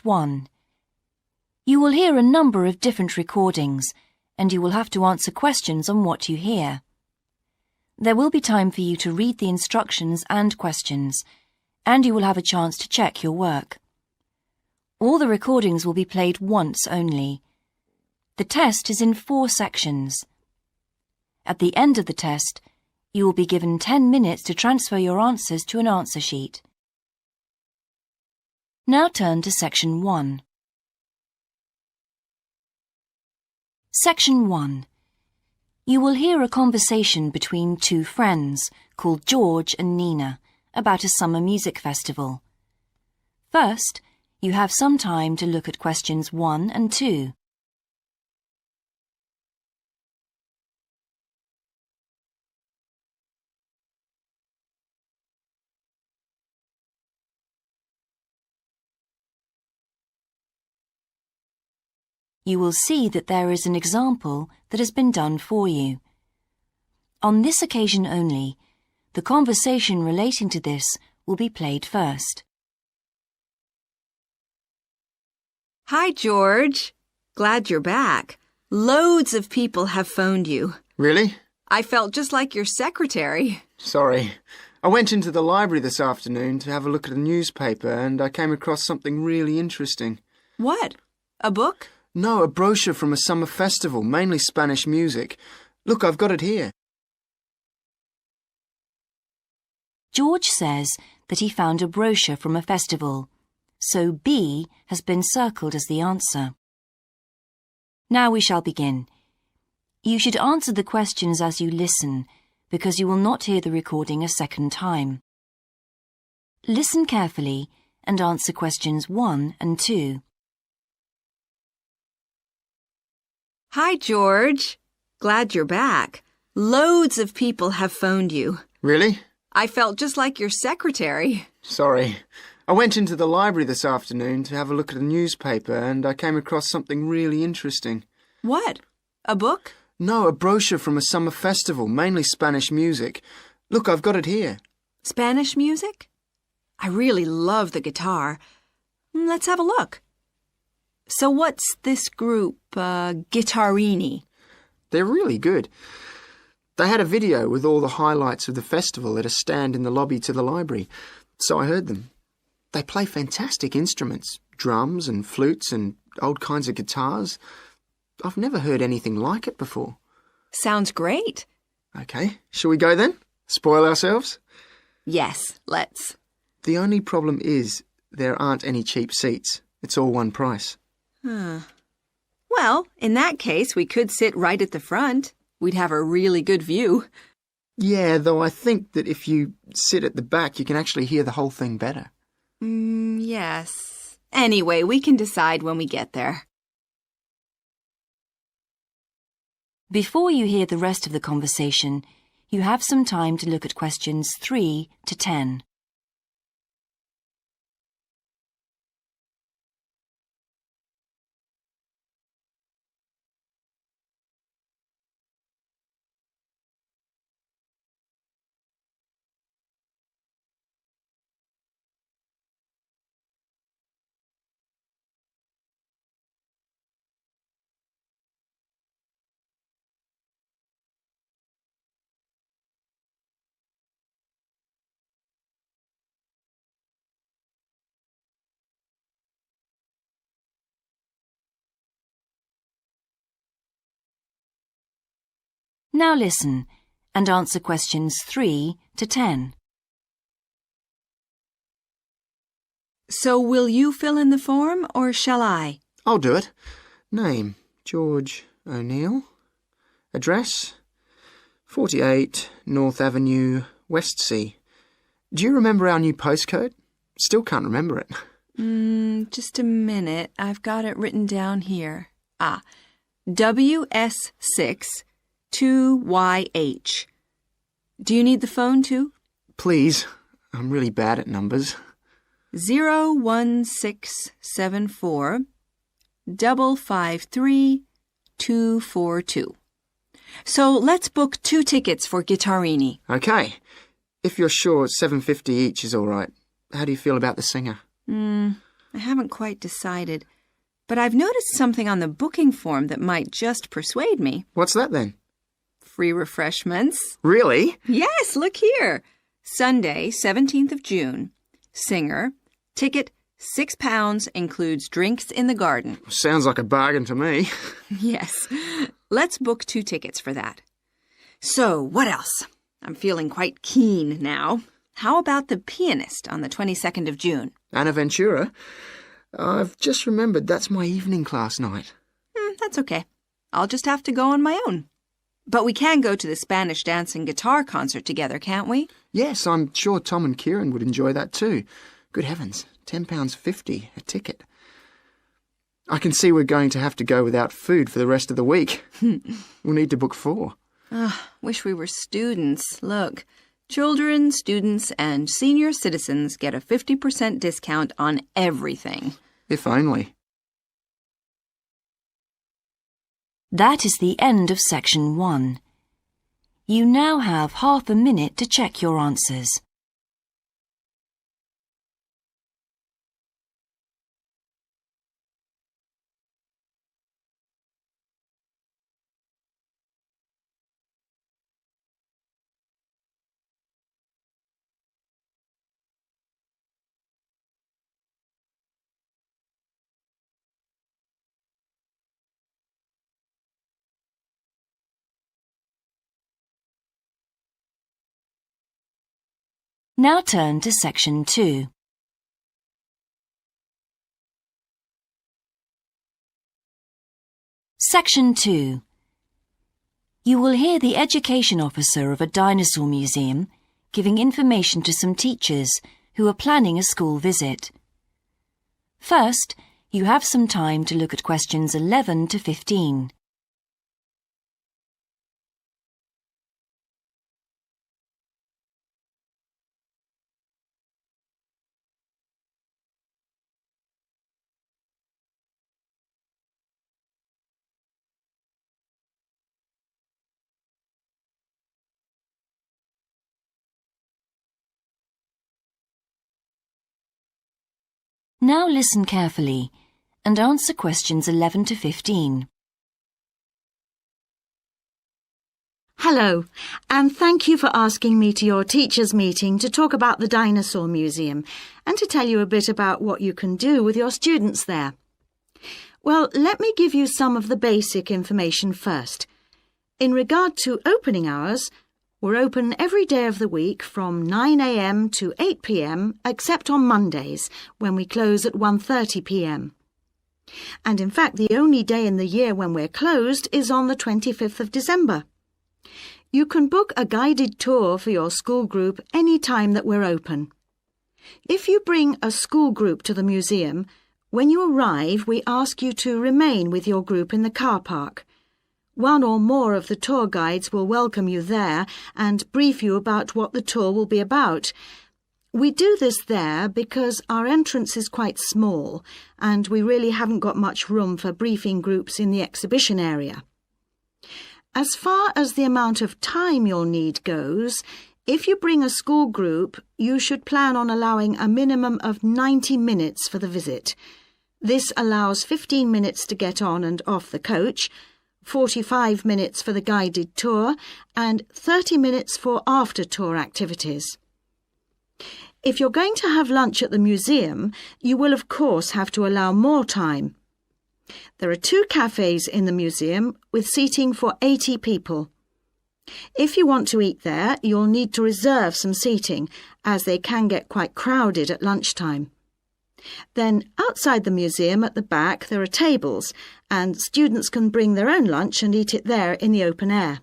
1. You will hear a number of different recordings, and you will have to answer questions on what you hear. There will be time for you to read the instructions and questions, and you will have a chance to check your work. All the recordings will be played once only. The test is in 4 sections. At the end of the test, you will be given 10 minutes to transfer your answers to an answer sheet. Now turn to Section 1. Section 1. You will hear a conversation between 2 friends called George and Nina about a summer music festival. First, you have some time to look at questions 1 and 2. You will see that there is an example that has been done for you. On this occasion only, the conversation relating to this will be played first. Hi, George. Glad you're back. Loads of people have phoned you. Really? I felt just like your secretary. Sorry. I went into the library this afternoon to have a look at a newspaper and I came across something really interesting. What? A book? No, a brochure from a summer festival, mainly Spanish music. Look, I've got it here. George says that he found a brochure from a festival, so B has been circled as the answer. Now we shall begin. You should answer the questions as you listen, because you will not hear the recording a second time. Listen carefully and answer questions 1 and 2. Hi, George. Glad you're back. Loads of people have phoned you. Really? I felt just like your secretary. Sorry. I went into the library this afternoon to have a look at a newspaper and I came across something really interesting. What? A book? No, a brochure from a summer festival, mainly Spanish music. Look, I've got it here. Spanish music? I really love the guitar. Let's have a look. So what's this group, Guittarini? They're really good. They had a video with all the highlights of the festival at a stand in the lobby to the library, so I heard them. They play fantastic instruments, drums and flutes and old kinds of guitars. I've never heard anything like it before. Sounds great. Okay, shall we go then? Spoil ourselves? Yes, let's. The only problem is there aren't any cheap seats. It's all one price. Well, in that case, we could sit right at the front. We'd have a really good view. Yeah, though I think that if you sit at the back, you can actually hear the whole thing better. Yes. Anyway, we can decide when we get there. Before you hear the rest of the conversation, you have some time to look at questions 3 to 10. Now listen and answer questions 3 to 10. So will you fill in the form or shall I? I'll do it. Name, George O'Neill. Address, 48 North Avenue, Westsea. Do you remember our new postcode? Still can't remember it. Just a minute. I've got it written down here. WS6 2YH. Do you need the phone too? Please. I'm really bad at numbers. 01674 553 242. So let's book 2 tickets for Guittarini. Okay. If you're sure $7.50 each is all right. How do you feel about the singer? I haven't quite decided, but I've noticed something on the booking form that might just persuade me. What's that then? Free refreshments. Really? Yes, look here. Sunday, 17th of June. Singer. Ticket, £6, includes drinks in the garden. Sounds like a bargain to me. Yes. Let's book 2 tickets for that. So, what else? I'm feeling quite keen now. How about the pianist on the 22nd of June? Anna Ventura? I've just remembered that's my evening class night. That's okay. I'll just have to go on my own. But we can go to the Spanish dance and guitar concert together, can't we? Yes, I'm sure Tom and Kieran would enjoy that too. Good heavens, £10.50 a ticket. I can see we're going to have to go without food for the rest of the week. We'll need to book 4. Wish we were students. Look, children, students, and senior citizens get a 50% discount on everything. If only. That is the end of section 1. You now have half a minute to check your answers. Now turn to section 2. Section 2. You will hear the education officer of a dinosaur museum giving information to some teachers who are planning a school visit. First, you have some time to look at questions 11 to 15. Now listen carefully and answer questions 11 to 15. Hello, and thank you for asking me to your teachers' meeting to talk about the Dinosaur Museum and to tell you a bit about what you can do with your students there. Well, let me give you some of the basic information first. In regard to opening hours, we're open every day of the week from 9 a.m. to 8 p.m. except on Mondays, when we close at 1:30 p.m. And in fact, the only day in the year when we're closed is on the 25th of December. You can book a guided tour for your school group any time that we're open. If you bring a school group to the museum, when you arrive, we ask you to remain with your group in the car park. One or more of the tour guides will welcome you there and brief you about what the tour will be about. We do this there because our entrance is quite small and we really haven't got much room for briefing groups in the exhibition area. As far as the amount of time you'll need goes, if you bring a school group, you should plan on allowing a minimum of 90 minutes for the visit. This allows 15 minutes to get on and off the coach, 45 minutes for the guided tour, and 30 minutes for after-tour activities. If you're going to have lunch at the museum, you will of course have to allow more time. There are 2 cafes in the museum with seating for 80 people. If you want to eat there, you'll need to reserve some seating, as they can get quite crowded at lunchtime. Then, outside the museum at the back, there are tables, and students can bring their own lunch and eat it there in the open air.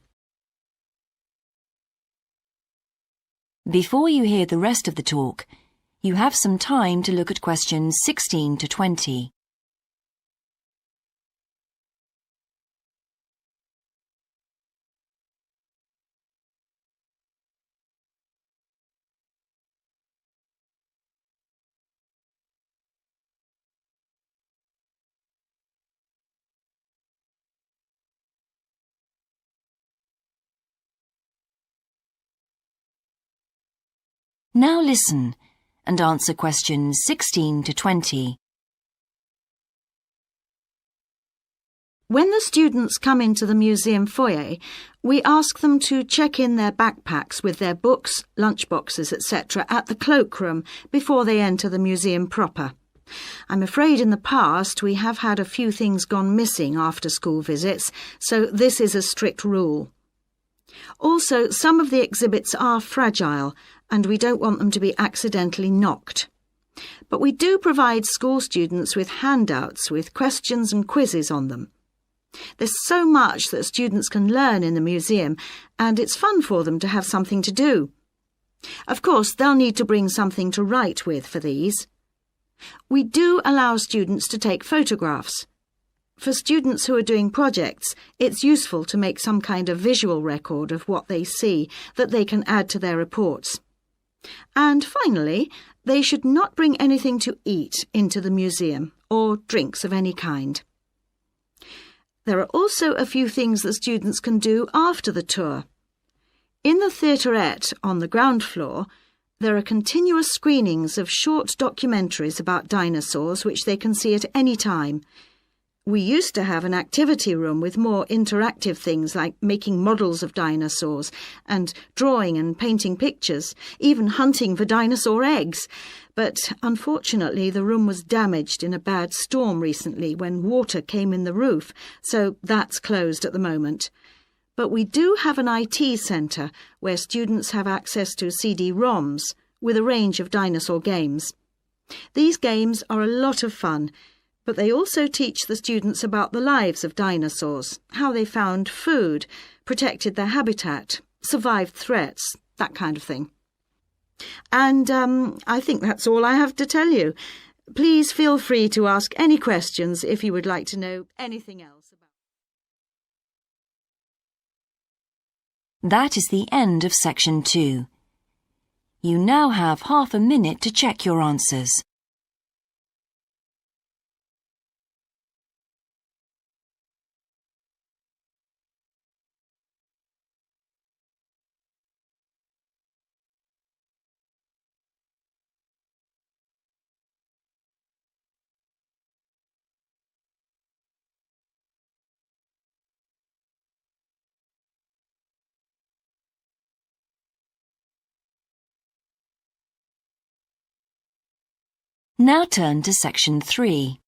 Before you hear the rest of the talk, you have some time to look at questions 16 to 20. Now listen and answer questions 16 to 20. When the students come into the museum foyer, we ask them to check in their backpacks with their books, lunchboxes, etc. at the cloakroom before they enter the museum proper. I'm afraid in the past we have had a few things gone missing after school visits, so this is a strict rule. Also, some of the exhibits are fragile, and we don't want them to be accidentally knocked. But we do provide school students with handouts with questions and quizzes on them. There's so much that students can learn in the museum, and it's fun for them to have something to do. Of course, they'll need to bring something to write with for these. We do allow students to take photographs. For students who are doing projects, it's useful to make some kind of visual record of what they see that they can add to their reports. And finally, they should not bring anything to eat into the museum or drinks of any kind. There are also a few things that students can do after the tour. In the theaterette on the ground floor, there are continuous screenings of short documentaries about dinosaurs which they can see at any time. We used to have an activity room with more interactive things like making models of dinosaurs and drawing and painting pictures, even hunting for dinosaur eggs. But unfortunately the room was damaged in a bad storm recently when water came in the roof, so that's closed at the moment. But we do have an IT centre where students have access to CD-ROMs with a range of dinosaur games. These games are a lot of fun, but they also teach the students about the lives of dinosaurs, how they found food, protected their habitat, survived threats, that kind of thing. And I think that's all I have to tell you. Please feel free to ask any questions if you would like to know anything else about. That is the end of Section 2. You now have half a minute to check your answers. Now turn to Section 3.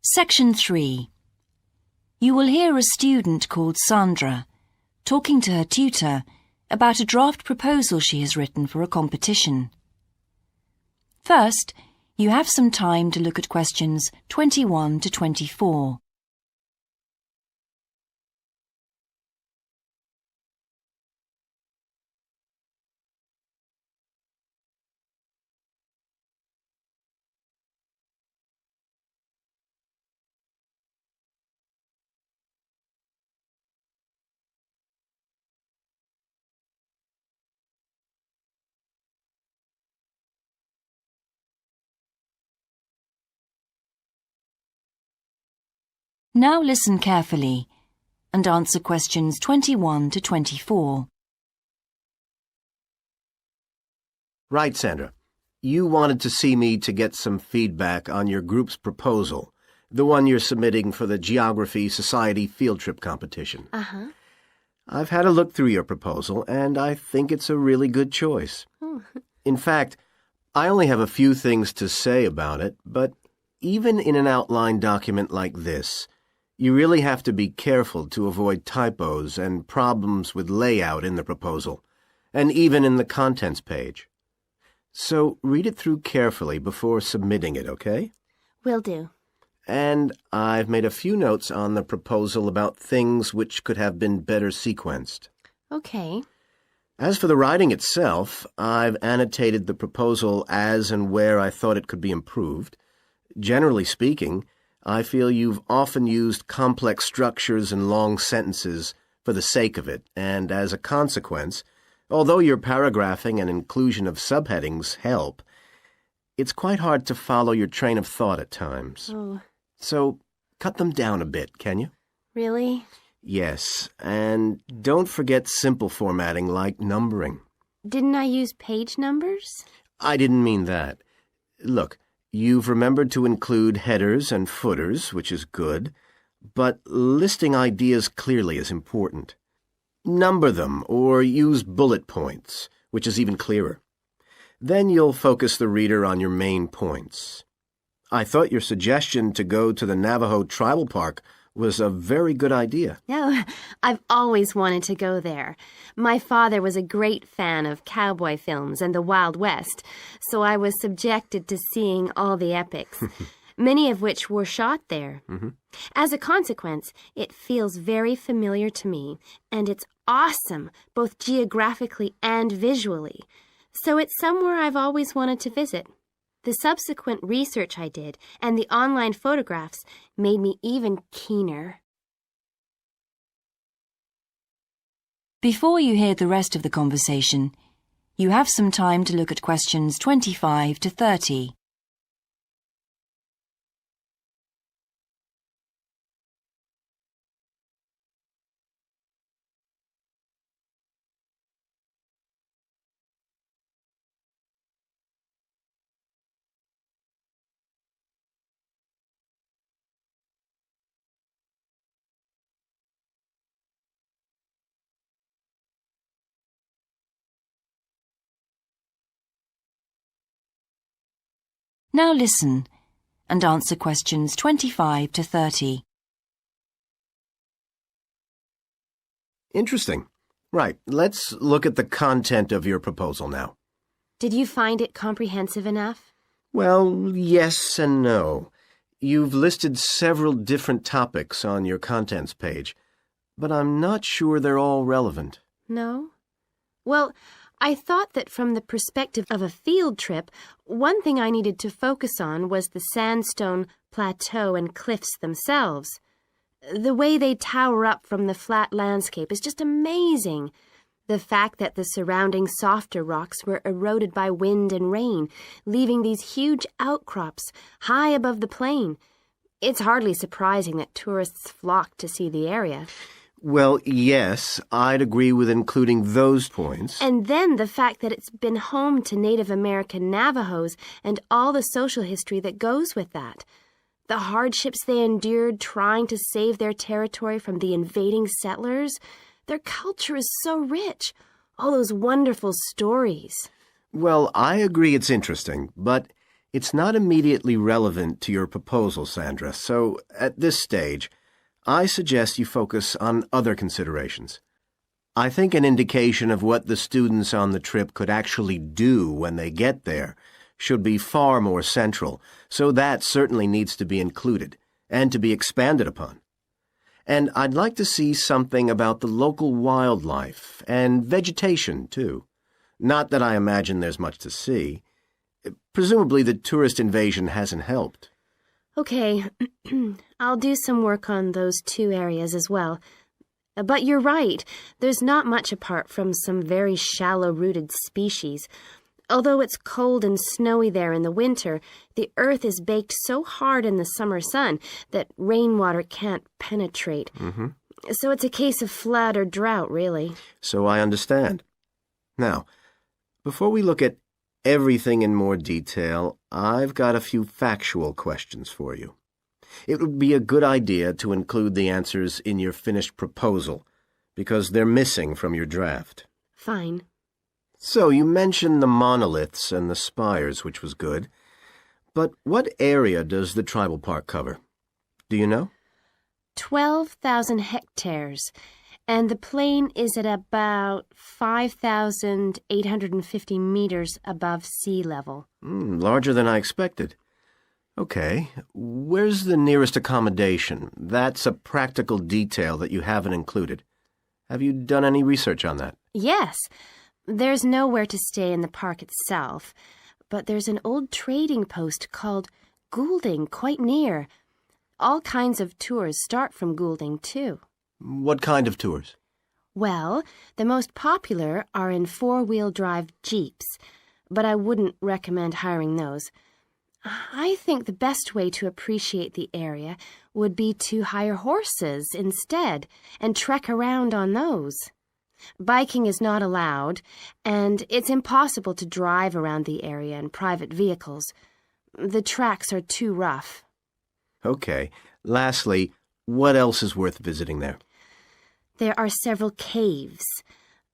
Section 3. You will hear a student called Sandra talking to her tutor about a draft proposal she has written for a competition. First, you have some time to look at questions 21 to 24. Now listen carefully and answer questions 21 to 24. Right, Sandra. You wanted to see me to get some feedback on your group's proposal, the one you're submitting for the Geography Society field trip competition. Uh-huh. I've had a look through your proposal, and I think it's a really good choice. Oh. In fact, I only have a few things to say about it, but even in an outline document like this, you really have to be careful to avoid typos and problems with layout in the proposal, and even in the contents page. So read it through carefully before submitting it, okay? Will do. And I've made a few notes on the proposal about things which could have been better sequenced. Okay. As for the writing itself, I've annotated the proposal as and where I thought it could be improved. Generally speaking, I feel you've often used complex structures and long sentences for the sake of it, and as a consequence, although your paragraphing and inclusion of subheadings help, it's quite hard to follow your train of thought at times. Oh. So, cut them down a bit, can you? Really? Yes, and don't forget simple formatting like numbering. Didn't I use page numbers? I didn't mean that. Look, you've remembered to include headers and footers, which is good, but listing ideas clearly is important. Number them or use bullet points, which is even clearer. Then you'll focus the reader on your main points. I thought your suggestion to go to the Navajo Tribal Park was a very good idea. No, I've always wanted to go there. My father was a great fan of cowboy films and the Wild West, so I was subjected to seeing all the epics, many of which were shot there. As a consequence, it feels very familiar to me, and it's awesome, both geographically and visually. So it's somewhere I've always wanted to visit. The subsequent research I did and the online photographs made me even keener. Before you hear the rest of the conversation, you have some time to look at questions 25 to 30. Now listen and answer questions 25 to 30. Interesting. Right, let's look at the content of your proposal now. Did you find it comprehensive enough? Well, yes and no. You've listed several different topics on your contents page, but I'm not sure they're all relevant. No? Well, I thought that from the perspective of a field trip, one thing I needed to focus on was the sandstone plateau and cliffs themselves. The way they tower up from the flat landscape is just amazing. The fact that the surrounding softer rocks were eroded by wind and rain, leaving these huge outcrops high above the plain. It's hardly surprising that tourists flock to see the area. Well, yes, I'd agree with including those points. And then the fact that it's been home to Native American Navajos and all the social history that goes with that. The hardships they endured trying to save their territory from the invading settlers. Their culture is so rich. All those wonderful stories. Well, I agree it's interesting, but it's not immediately relevant to your proposal, Sandra. So, at this stage, I suggest you focus on other considerations. I think an indication of what the students on the trip could actually do when they get there should be far more central, so that certainly needs to be included and to be expanded upon. And I'd like to see something about the local wildlife and vegetation, too. Not that I imagine there's much to see. Presumably the tourist invasion hasn't helped. Okay, I'll do some work on those two areas as well. But you're right, there's not much apart from some very shallow-rooted species. Although it's cold and snowy there in the winter, the earth is baked so hard in the summer sun that rainwater can't penetrate. So it's a case of flood or drought, really. So I understand. Now, before we look at everything in more detail, I've got a few factual questions for you. It would be a good idea to include the answers in your finished proposal, because they're missing from your draft. Fine. So you mentioned the monoliths and the spires, which was good. But what area does the tribal park cover? Do you know? 12,000 hectares, and the plain is at about 5,850 meters above sea level. Larger than I expected. Okay, where's the nearest accommodation? That's a practical detail that you haven't included. Have you done any research on that? Yes, there's nowhere to stay in the park itself, but there's an old trading post called Goulding quite near. All kinds of tours start from Goulding, too. What kind of tours? Well, the most popular are in four-wheel drive Jeeps, but I wouldn't recommend hiring those. I think the best way to appreciate the area would be to hire horses instead and trek around on those. Biking is not allowed, and it's impossible to drive around the area in private vehicles. The tracks are too rough. Okay. Lastly, what else is worth visiting there? There are several caves,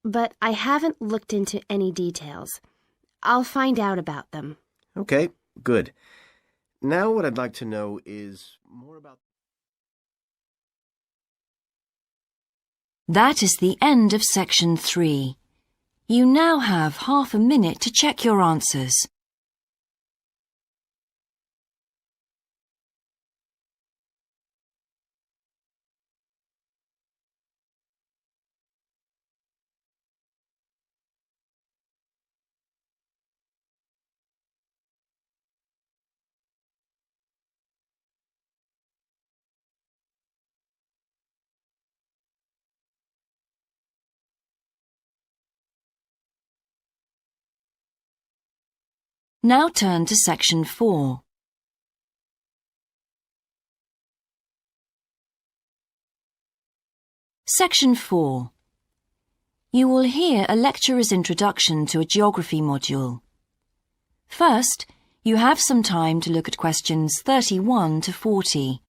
but I haven't looked into any details. I'll find out about them. Okay, good. Now what I'd like to know is more about... That is the end of section 3. You now have half a minute to check your answers. Now turn to section 4. Section 4. You will hear a lecturer's introduction to a geography module. First, you have some time to look at questions 31 to 40.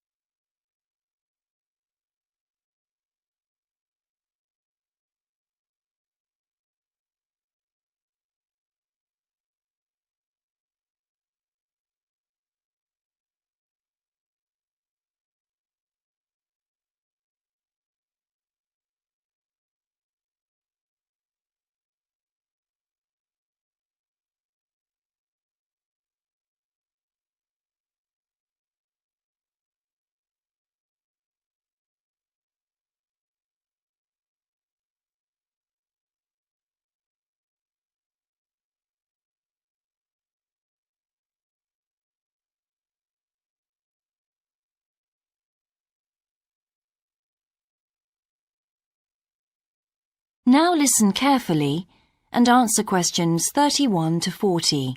Now listen carefully and answer questions 31 to 40.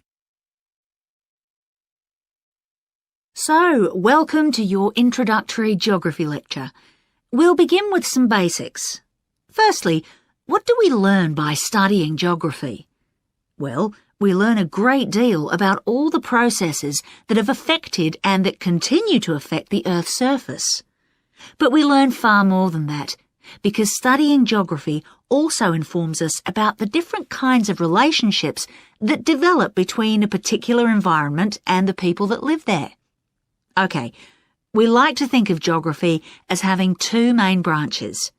So, welcome to your introductory geography lecture. We'll begin with some basics. Firstly, what do we learn by studying geography? Well, we learn a great deal about all the processes that have affected and that continue to affect the Earth's surface. But we learn far more than that, because studying geography also informs us about the different kinds of relationships that develop between a particular environment and the people that live there. Okay, we like to think of geography as having two main branches.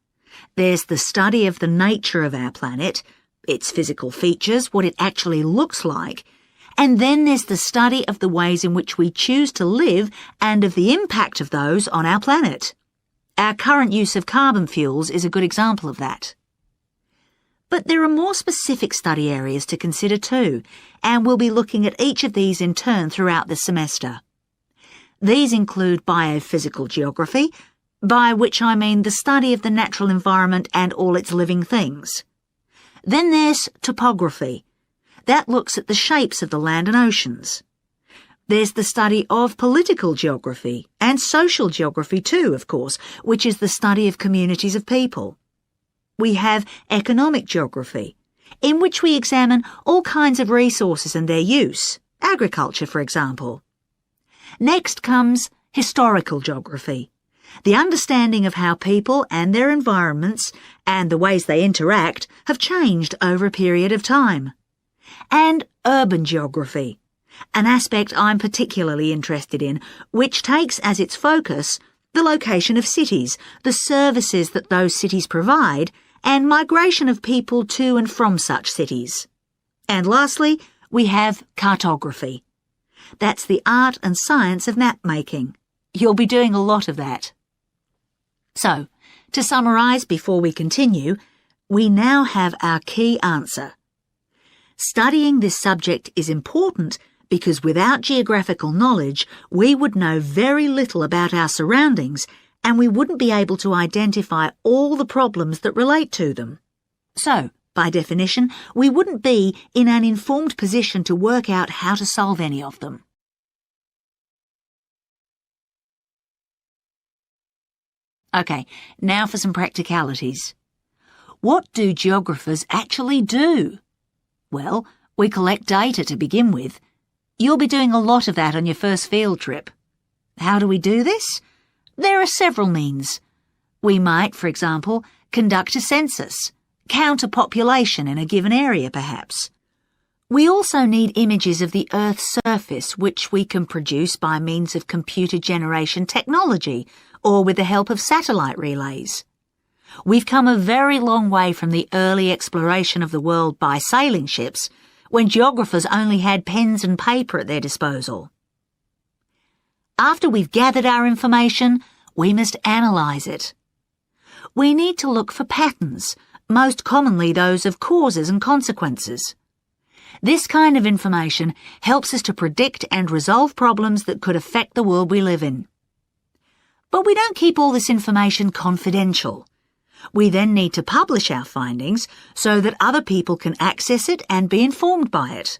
There's the study of the nature of our planet, its physical features, what it actually looks like, and then there's the study of the ways in which we choose to live and of the impact of those on our planet. Our current use of carbon fuels is a good example of that. But there are more specific study areas to consider too, and we'll be looking at each of these in turn throughout the semester. These include biophysical geography, by which I mean the study of the natural environment and all its living things. Then there's topography. That looks at the shapes of the land and oceans. There's the study of political geography, and social geography too, of course, which is the study of communities of people. We have economic geography, in which we examine all kinds of resources and their use, agriculture, for example. Next comes historical geography, the understanding of how people and their environments and the ways they interact have changed over a period of time. And urban geography, an aspect I'm particularly interested in, which takes as its focus the location of cities, the services that those cities provide, and migration of people to and from such cities. And lastly, we have cartography. That's the art and science of map making. You'll be doing a lot of that. So, to summarise before we continue, we now have our key answer. Studying this subject is important because without geographical knowledge, we would know very little about our surroundings and we wouldn't be able to identify all the problems that relate to them. So, by definition, we wouldn't be in an informed position to work out how to solve any of them. Okay, now for some practicalities. What do geographers actually do? Well, we collect data to begin with. You'll be doing a lot of that on your first field trip. How do we do this? There are several means. We might, for example, conduct a census, count a population in a given area perhaps. We also need images of the Earth's surface which we can produce by means of computer generation technology or with the help of satellite relays. We've come a very long way from the early exploration of the world by sailing ships, when geographers only had pens and paper at their disposal. After we've gathered our information, we must analyse it. We need to look for patterns, most commonly those of causes and consequences. This kind of information helps us to predict and resolve problems that could affect the world we live in. But we don't keep all this information confidential. We then need to publish our findings so that other people can access it and be informed by it.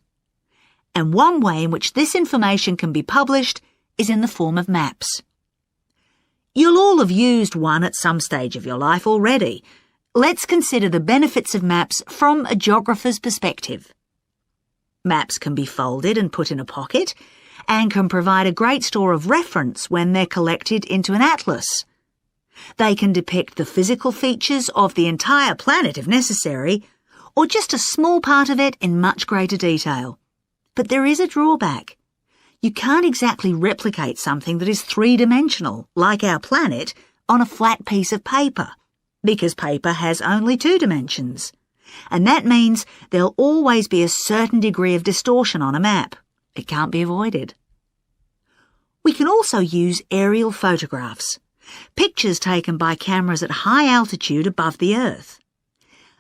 And one way in which this information can be published is in the form of maps. You'll all have used one at some stage of your life already. Let's consider the benefits of maps from a geographer's perspective. Maps can be folded and put in a pocket and can provide a great store of reference when they're collected into an atlas. They can depict the physical features of the entire planet if necessary, or just a small part of it in much greater detail. But there is a drawback. You can't exactly replicate something that is three-dimensional, like our planet, on a flat piece of paper, because paper has only 2 dimensions. And that means there'll always be a certain degree of distortion on a map. It can't be avoided. We can also use aerial photographs, pictures taken by cameras at high altitude above the Earth.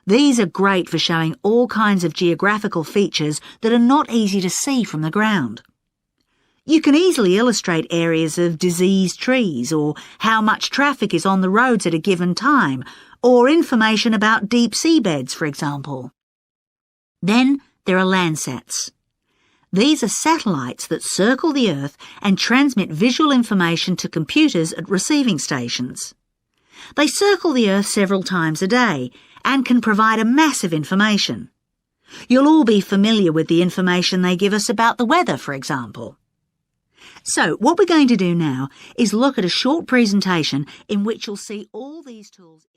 These are great for showing all kinds of geographical features that are not easy to see from the ground. You can easily illustrate areas of diseased trees, or how much traffic is on the roads at a given time, or information about deep seabeds, for example. Then there are Landsats. These are satellites that circle the Earth and transmit visual information to computers at receiving stations. They circle the Earth several times a day and can provide a massive information. You'll all be familiar with the information they give us about the weather, for example. So what we're going to do now is look at a short presentation in which you'll see all these tools.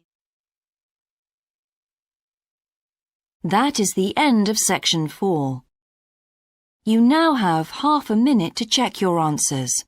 That is the end of section 4. You now have half a minute to check your answers.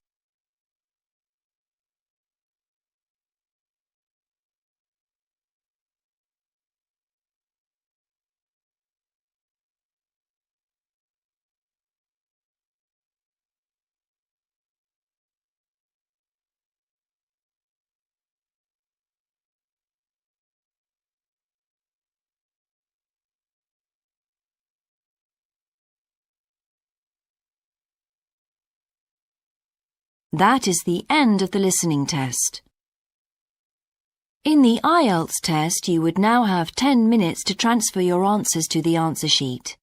That is the end of the listening test. In the IELTS test, you would now have 10 minutes to transfer your answers to the answer sheet.